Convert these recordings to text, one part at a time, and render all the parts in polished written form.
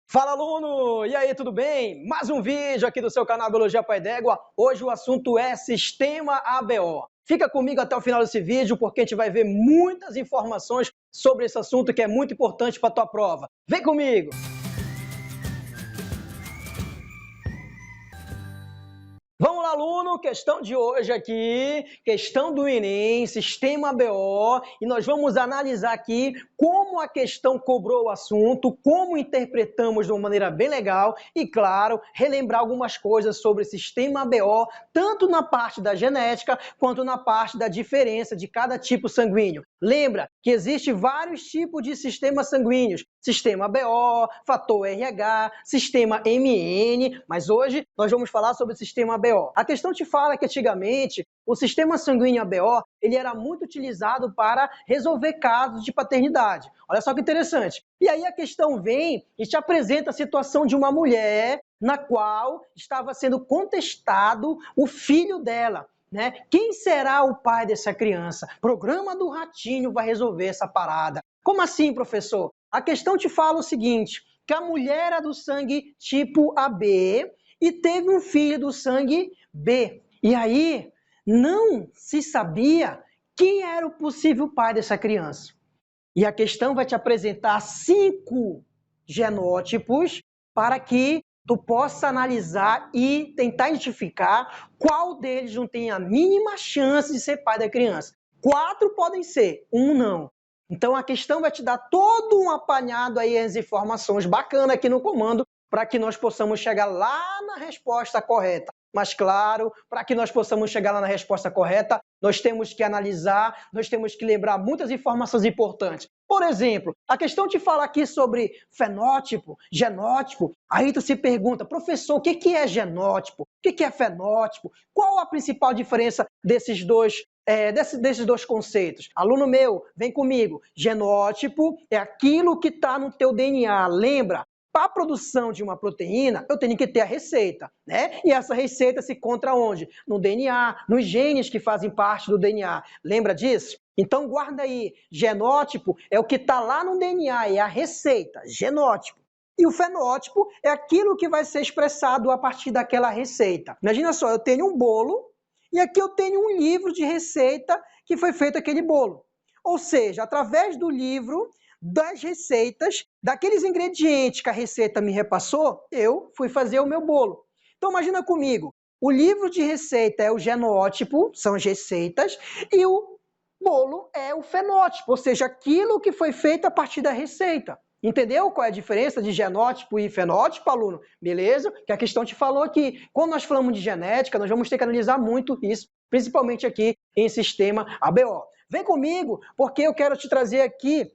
Fala, aluno! E aí, tudo bem? Mais um vídeo aqui do seu canal Biologia Pai d'Égua. Hoje o assunto é Sistema ABO. Fica comigo até o final desse vídeo, porque a gente vai ver muitas informações sobre esse assunto que é muito importante para a tua prova. Vem comigo! Vamos lá, aluno, questão de hoje aqui, questão do Enem, Sistema ABO, e nós vamos analisar aqui como a questão cobrou o assunto, como interpretamos de uma maneira bem legal e, claro, relembrar algumas coisas sobre o Sistema ABO, tanto na parte da genética quanto na parte da diferença de cada tipo sanguíneo. Lembra que existe vários tipos de sistemas sanguíneos, sistema ABO, fator RH, sistema MN, mas hoje nós vamos falar sobre o sistema ABO. A questão te fala que antigamente o sistema sanguíneo ABO ele era muito utilizado para resolver casos de paternidade. Olha só que interessante. E aí a questão vem e te apresenta a situação de uma mulher na qual estava sendo contestado o filho dela. Né? Quem será o pai dessa criança? Programa do Ratinho vai resolver essa parada. Como assim, professor? A questão te fala o seguinte, que a mulher era do sangue tipo AB e teve um filho do sangue B. E aí, não se sabia quem era o possível pai dessa criança. E a questão vai te apresentar 5 genótipos para que tu possa analisar e tentar identificar qual deles não tem a mínima chance de ser pai da criança. 4 podem ser, 1 não. Então a questão vai te dar todo um apanhado aí, as informações bacanas aqui no comando, para que nós possamos chegar lá na resposta correta. Mas claro, para que nós possamos chegar lá na resposta correta, nós temos que analisar, nós temos que lembrar muitas informações importantes. Por exemplo, a questão te fala aqui sobre fenótipo, genótipo, aí tu se pergunta, professor, o que é genótipo? O que é fenótipo? Qual a principal diferença desses dois conceitos? Aluno meu, vem comigo. Genótipo é aquilo que está no teu DNA, lembra? Para a produção de uma proteína, eu tenho que ter a receita, né? E essa receita se encontra onde? No DNA, nos genes que fazem parte do DNA. Lembra disso? Então guarda aí, genótipo é o que está lá no DNA, é a receita, genótipo. E o fenótipo é aquilo que vai ser expressado a partir daquela receita. Imagina só, eu tenho um bolo e aqui eu tenho um livro de receita que foi feito aquele bolo. Ou seja, através do livro, das receitas, daqueles ingredientes que a receita me repassou, eu fui fazer o meu bolo. Então imagina comigo, o livro de receita é o genótipo, são as receitas, e o bolo é o fenótipo, ou seja, aquilo que foi feito a partir da receita. Entendeu qual é a diferença de genótipo e fenótipo, aluno? Beleza? Que a questão te falou aqui. Quando nós falamos de genética, nós vamos ter que analisar muito isso, principalmente aqui em sistema ABO. Vem comigo, porque eu quero te trazer aqui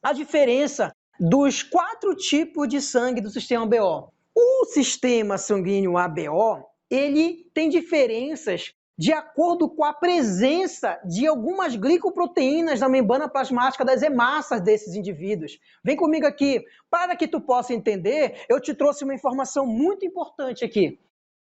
a diferença dos 4 tipos de sangue do sistema ABO. O sistema sanguíneo ABO, ele tem diferenças de acordo com a presença de algumas glicoproteínas na membrana plasmática das hemácias desses indivíduos. Vem comigo aqui. Para que tu possa entender, eu te trouxe uma informação muito importante aqui.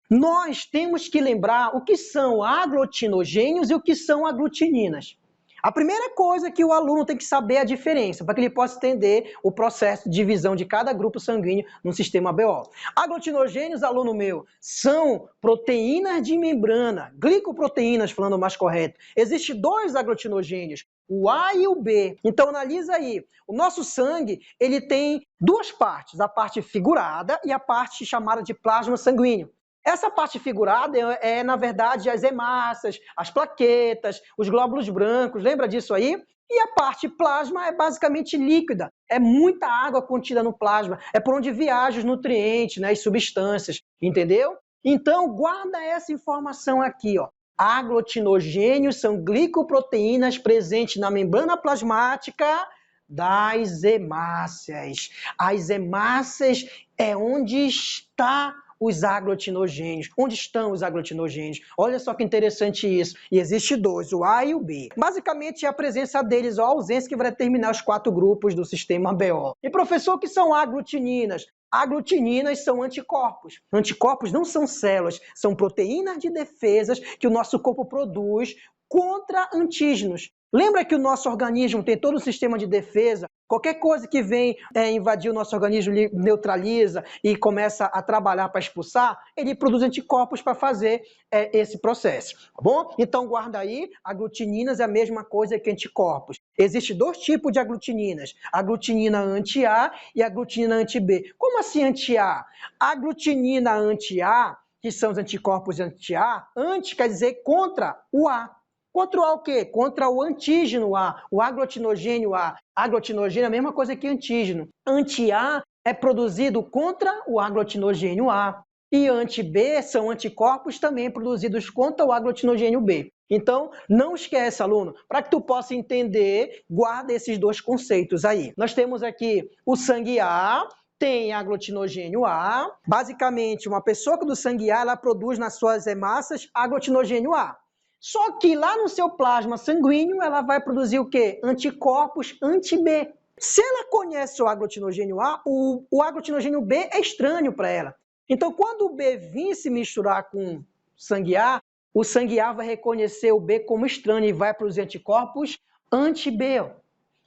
Nós temos que lembrar o que são aglutinogênios e o que são aglutininas. A primeira coisa que o aluno tem que saber é a diferença, para que ele possa entender o processo de divisão de cada grupo sanguíneo no sistema ABO. Aglutinogênios, aluno meu, são proteínas de membrana, glicoproteínas, falando mais correto. Existem 2 aglutinogênios, o A e o B. Então analisa aí, o nosso sangue ele tem 2 partes, a parte figurada e a parte chamada de plasma sanguíneo. Essa parte figurada na verdade, as hemácias, as plaquetas, os glóbulos brancos, lembra disso aí? E a parte plasma é basicamente líquida, é muita água contida no plasma, é por onde viajam os nutrientes, né, as substâncias, entendeu? Então, guarda essa informação aqui, ó. Aglutinogênios são glicoproteínas presentes na membrana plasmática das hemácias. As hemácias é onde está os aglutinogênios. Onde estão os aglutinogênios? Olha só que interessante isso. E existe 2, o A e o B. Basicamente é a presença deles ou a ausência que vai determinar os 4 grupos do sistema ABO. E professor, o que são aglutininas? Aglutininas são anticorpos. Anticorpos não são células, são proteínas de defesa que o nosso corpo produz contra antígenos. Lembra que o nosso organismo tem todo o sistema de defesa Qualquer coisa que vem invadir o nosso organismo, ele neutraliza e começa a trabalhar para expulsar, ele produz anticorpos para fazer esse processo, tá bom? Então guarda aí, aglutininas é a mesma coisa que anticorpos. Existem dois tipos de aglutininas, aglutinina anti-A e aglutinina anti-B. Como assim anti-A? Aglutinina anti-A, que são os anticorpos anti-A, anti quer dizer contra o A. Contra o A o quê? Contra o antígeno A, o aglutinogênio A. Aglutinogênio é a mesma coisa que antígeno. Anti-A é produzido contra o aglutinogênio A. E anti-B são anticorpos também produzidos contra o aglutinogênio B. Então, não esquece, aluno, para que tu possa entender, guarda esses dois conceitos aí. Nós temos aqui o sangue A, tem aglutinogênio A. Basicamente, uma pessoa do sangue A, ela produz nas suas hemácias aglutinogênio A. Só que lá no seu plasma sanguíneo, ela vai produzir o quê? Anticorpos anti-B. Se ela conhece o aglutinogênio A, o aglutinogênio B é estranho para ela. Então, quando o B vir se misturar com sangue A, o sangue A vai reconhecer o B como estranho e vai produzir anticorpos anti-B, ó.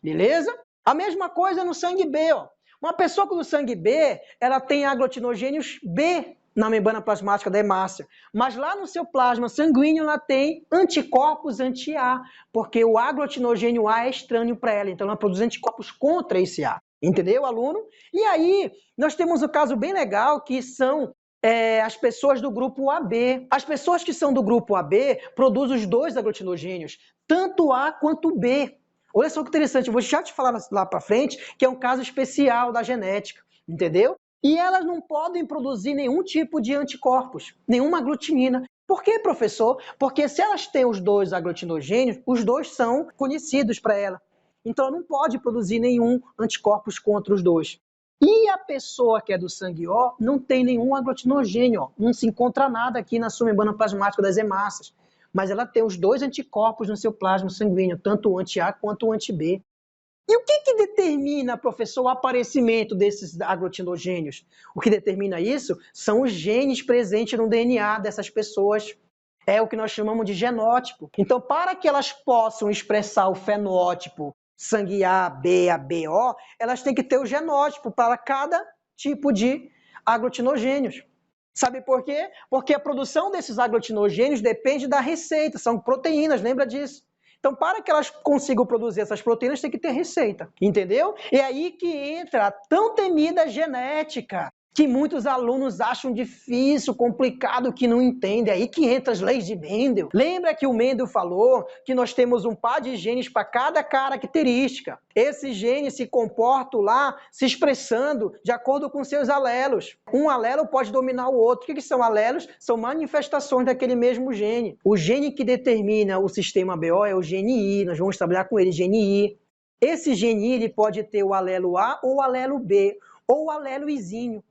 Beleza? A mesma coisa no sangue B, ó. Uma pessoa com sangue B, ela tem aglutinogênios B na membrana plasmática da hemácia, mas lá no seu plasma sanguíneo ela tem anticorpos anti-A, porque o aglutinogênio A é estranho para ela, então ela produz anticorpos contra esse A. Entendeu, aluno? E aí, nós temos um caso bem legal, que são as pessoas do grupo AB. As pessoas que são do grupo AB produzem os dois aglutinogênios, tanto A quanto B. Olha só que interessante, eu vou já te falar lá para frente, que é um caso especial da genética, entendeu? E elas não podem produzir nenhum tipo de anticorpos, nenhuma aglutinina. Por quê, professor? Porque se elas têm os dois aglutinogênios, os dois são conhecidos para ela. Então, ela não pode produzir nenhum anticorpos contra os dois. E a pessoa que é do sangue O não tem nenhum aglutinogênio, ó. Não se encontra nada aqui na sua membrana plasmática das hemácias. Mas ela tem os dois anticorpos no seu plasma sanguíneo, tanto o anti-A quanto o anti-B. E o que determina, professor, o aparecimento desses aglutinogênios? O que determina isso são os genes presentes no DNA dessas pessoas. É o que nós chamamos de genótipo. Então, para que elas possam expressar o fenótipo sangue A, B, ABO, elas têm que ter o genótipo para cada tipo de aglutinogênios. Sabe por quê? Porque a produção desses aglutinogênios depende da receita, são proteínas, lembra disso? Então, para que elas consigam produzir essas proteínas, tem que ter receita, entendeu? É aí que entra a tão temida genética, que muitos alunos acham difícil, complicado, que não entendem. É aí que entra as leis de Mendel. Lembra que o Mendel falou que nós temos um par de genes para cada característica. Esses genes se comportam lá, se expressando de acordo com seus alelos. Um alelo pode dominar o outro. O que são alelos? São manifestações daquele mesmo gene. O gene que determina o sistema BO é o gene I. Nós vamos trabalhar com ele, gene I. Esse gene I ele pode ter o alelo A ou o alelo B, ou o alelo Izinho.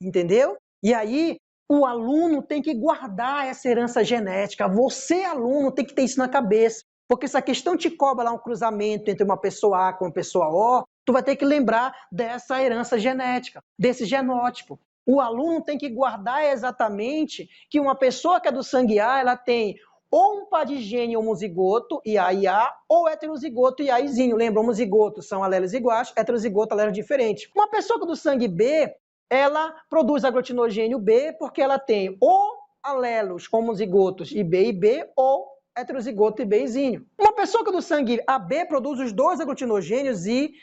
Entendeu? E aí, o aluno tem que guardar essa herança genética. Você, aluno, tem que ter isso na cabeça. Porque se a questão te cobra lá um cruzamento entre uma pessoa A com uma pessoa O, tu vai ter que lembrar dessa herança genética, desse genótipo. O aluno tem que guardar exatamente que uma pessoa que é do sangue A, ela tem ou um par de gene homozigoto, IA, ou heterozigoto, IAzinho. Lembra, homozigoto são alelos iguais, heterozigoto, alelos diferentes. Uma pessoa que é do sangue B, ela produz aglutinogênio B porque ela tem ou alelos homozigotos IB e B ou heterozigoto IBzinho. Uma pessoa que é do sangue AB produz os dois aglutinogênios e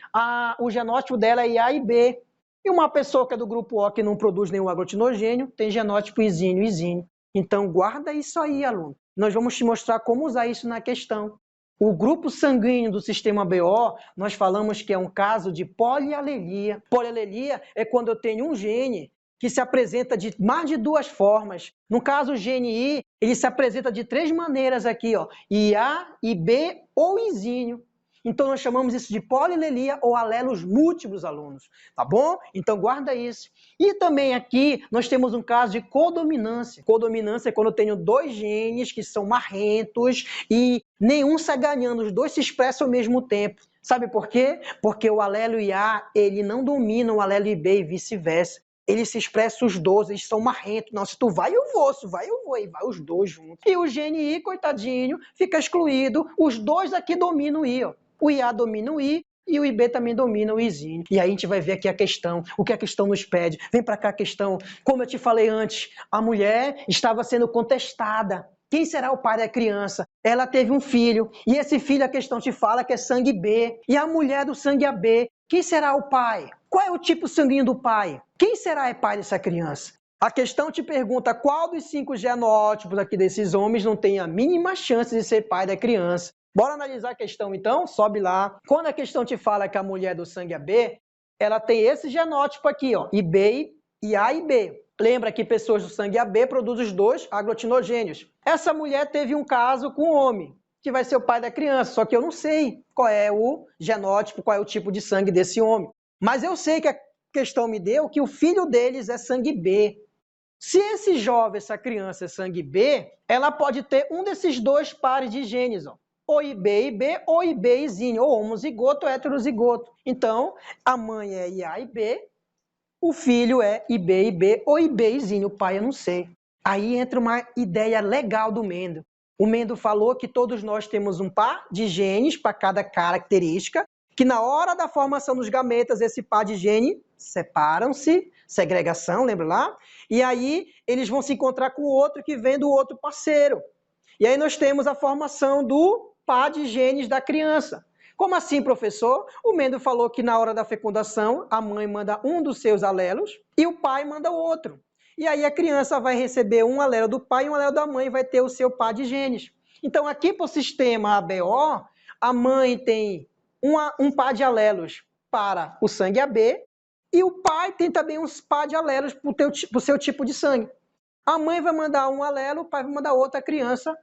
o genótipo dela é IA e B. E uma pessoa que é do grupo O que não produz nenhum aglutinogênio tem genótipo Izinho e Izinho. Então guarda isso aí, aluno. Nós vamos te mostrar como usar isso na questão. O grupo sanguíneo do sistema BO, nós falamos que é um caso de polialelia. Polialelia é quando eu tenho um gene que se apresenta de mais de duas formas. No caso, o gene I, ele se apresenta de três maneiras aqui, ó, IA, IB ou Izinho. Então, nós chamamos isso de polialelia ou alelos múltiplos, alunos, tá bom? Então, guarda isso. E também aqui, nós temos um caso de codominância. Codominância é quando eu tenho dois genes que são marrentos e nenhum sai ganhando, os dois se expressam ao mesmo tempo. Sabe por quê? Porque o alelo IA, ele não domina o alelo IB e vice-versa. Ele se expressa os dois, eles são marrentos. Não, se tu vai, eu vou, se tu vai, eu vou. E vai os dois juntos. E o gene I, coitadinho, fica excluído. Os dois aqui dominam o I, ó. O IA domina o I E o IB também domina o Izinho. E aí a gente vai ver aqui a questão, o que a questão nos pede. Vem para cá a questão. Como eu te falei antes, a mulher estava sendo contestada. Quem será o pai da criança? Ela teve um filho, e esse filho a questão te fala que é sangue B. E a mulher do sangue AB, quem será o pai? Qual é o tipo sanguíneo do pai? Quem será o pai dessa criança? A questão te pergunta qual dos 5 genótipos aqui desses homens não tem a mínima chance de ser pai da criança. Bora analisar a questão então? Sobe lá. Quando a questão te fala que a mulher do sangue AB, ela tem esse genótipo aqui, ó, IB e A e B. Lembra que pessoas do sangue AB produzem os 2 aglutinogênios. Essa mulher teve um caso com um homem, que vai ser o pai da criança, só que eu não sei qual é o genótipo, qual é o tipo de sangue desse homem. Mas eu sei que a questão me deu que o filho deles é sangue B. Se esse jovem, essa criança é sangue B, ela pode ter um desses 2 pares de genes, ó. Ou IB, ou IB Izinho, ou homozigoto ou heterozigoto. Então, a mãe é IA e B, o filho é IB, ou IB Izinho, o pai eu não sei. Aí entra uma ideia legal do Mendel. O Mendel falou que todos nós temos um par de genes para cada característica, que na hora da formação dos gametas, esse par de gene separam-se, segregação, lembra lá? E aí eles vão se encontrar com o outro que vem do outro parceiro. E aí nós temos a formação do par de genes da criança. Como assim, professor? O Mendel falou que na hora da fecundação, a mãe manda um dos seus alelos e o pai manda outro. E aí a criança vai receber um alelo do pai e um alelo da mãe, vai ter o seu par de genes. Então aqui para o sistema ABO, a mãe tem um par de alelos para o sangue AB e o pai tem também uns par de alelos para o seu tipo de sangue. A mãe vai mandar um alelo, o pai vai mandar outro, a criança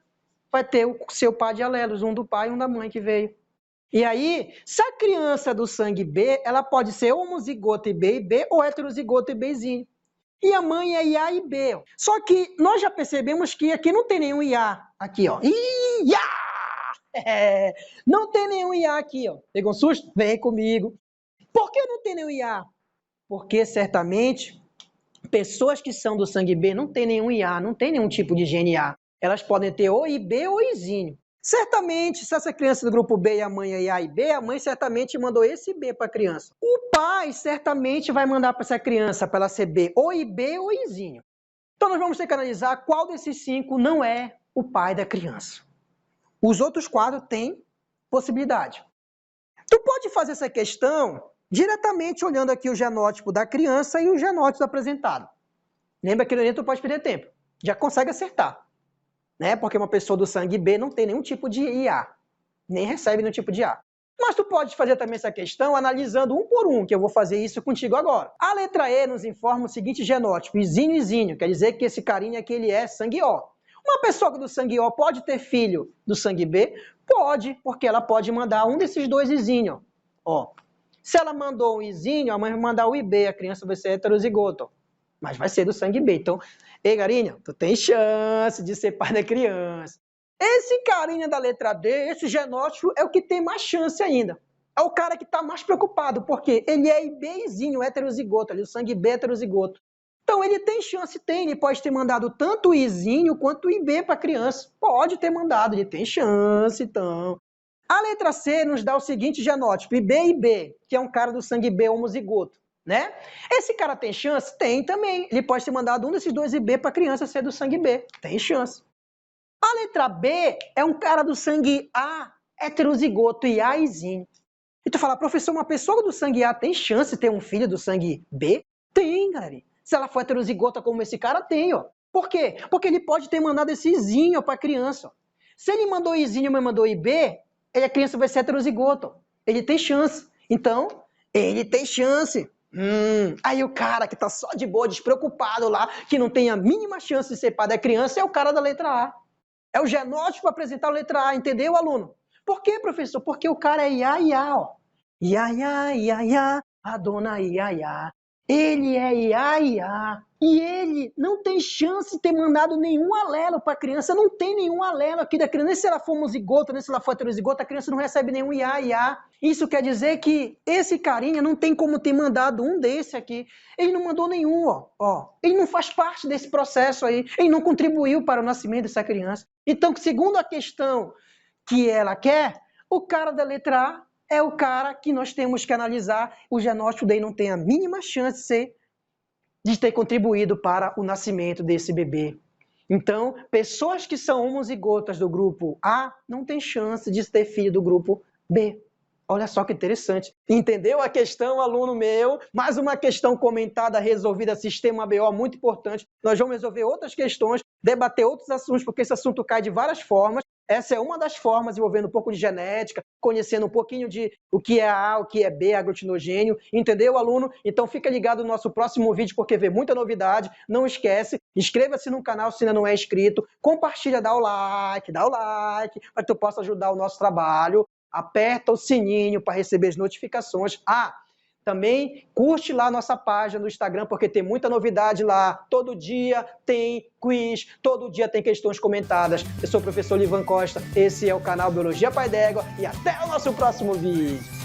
vai ter o seu par de alelos, um do pai e um da mãe que veio. E aí, se a criança do sangue B, ela pode ser homozigoto IB ou heterozigoto IBzinho. E a mãe é IA e B. Só que nós já percebemos que aqui não tem nenhum IA. Aqui, ó. IA! É, não tem nenhum IA aqui, ó. Pegou um susto? Vem comigo. Por que não tem nenhum IA? Porque certamente pessoas que são do sangue B não tem nenhum IA, não tem nenhum tipo de gene A. Elas podem ter ou IB ou Izinho. Certamente, se essa criança do grupo B e a mãe é A e B, a mãe certamente mandou esse B para a criança. O pai certamente vai mandar para essa criança, para ela ser B, ou IB ou Izinho. Então nós vamos ter que analisar qual desses 5 não é o pai da criança. Os outros 4 têm possibilidade. Tu pode fazer essa questão diretamente olhando aqui o genótipo da criança e o genótipo apresentado. Lembra que nem tu pode perder tempo. Já consegue acertar. Né? Porque uma pessoa do sangue B não tem nenhum tipo de IA. Nem recebe nenhum tipo de IA. Mas tu pode fazer também essa questão analisando um por um, que eu vou fazer isso contigo agora. A letra E nos informa o seguinte genótipo, Izinho, Izinho, quer dizer que esse carinha aqui ele é sangue O. Uma pessoa do sangue O pode ter filho do sangue B? Pode, porque ela pode mandar um desses 2 Izinho. Ó. Se ela mandou um Izinho, a mãe vai mandar o IB, a criança vai ser heterozigoto. Mas vai ser do sangue B. Então, ei, carinha, tu tem chance de ser pai da criança. Esse carinha da letra D, esse genótipo, é o que tem mais chance ainda. É o cara que está mais preocupado, porque ele é IBzinho, heterozigoto, ali, o sangue B heterozigoto. Então ele tem chance, ele pode ter mandado tanto o Izinho quanto o IB para a criança. Pode ter mandado, ele tem chance, então. A letra C nos dá o seguinte genótipo, IB, que é um cara do sangue B homozigoto. Né? Esse cara tem chance? Tem também. Ele pode ter mandado um desses 2 IB para a criança ser do sangue B. Tem chance. A letra B é um cara do sangue A, heterozigoto e Azinho. E tu fala, professor, uma pessoa do sangue A tem chance de ter um filho do sangue B? Tem, galera. Se ela for heterozigota como esse cara, tem, ó. Por quê? Porque ele pode ter mandado esse Izinho para a criança. Se ele mandou Izinho, mas mandou IB, a criança vai ser heterozigoto. Ele tem chance. Então, ele tem chance. Aí o cara que tá só de boa, despreocupado lá, que não tem a mínima chance de ser pai da criança, é o cara da letra A. É o genótipo para apresentar a letra A, entendeu, aluno? Por quê, professor? Porque o cara é Iá, ó. Iá, a dona Iá. Ele é Iá. E ele não tem chance de ter mandado nenhum alelo para a criança. Não tem nenhum alelo aqui da criança. Nem se ela for homozigota, nem se ela for heterozigota, a criança não recebe nenhum Iá. Isso quer dizer que esse carinha não tem como ter mandado um desse aqui. Ele não mandou nenhum, ó. Ele não faz parte desse processo aí. Ele não contribuiu para o nascimento dessa criança. Então, segundo a questão que ela quer, o cara da letra A é o cara que nós temos que analisar. O genótipo dele não tem a mínima chance de ter contribuído para o nascimento desse bebê. Então, pessoas que são homozigotas do grupo A não têm chance de ter filho do grupo B. Olha só que interessante. Entendeu a questão, aluno meu? Mais uma questão comentada, resolvida, sistema ABO, muito importante. Nós vamos resolver outras questões, debater outros assuntos, porque esse assunto cai de várias formas. Essa é uma das formas, envolvendo um pouco de genética, conhecendo um pouquinho de o que é A, o que é B, aglutinogênio. Entendeu, aluno? Então fica ligado no nosso próximo vídeo, porque vem muita novidade. Não esquece, inscreva-se no canal se ainda não é inscrito, compartilha, dá o like, para que tu possa ajudar o nosso trabalho. Aperta o sininho para receber as notificações. Também curte lá a nossa página no Instagram, porque tem muita novidade lá. Todo dia tem quiz, todo dia tem questões comentadas. Eu sou o professor Livan Costa, esse é o canal Biologia Pai d'Égua e até o nosso próximo vídeo.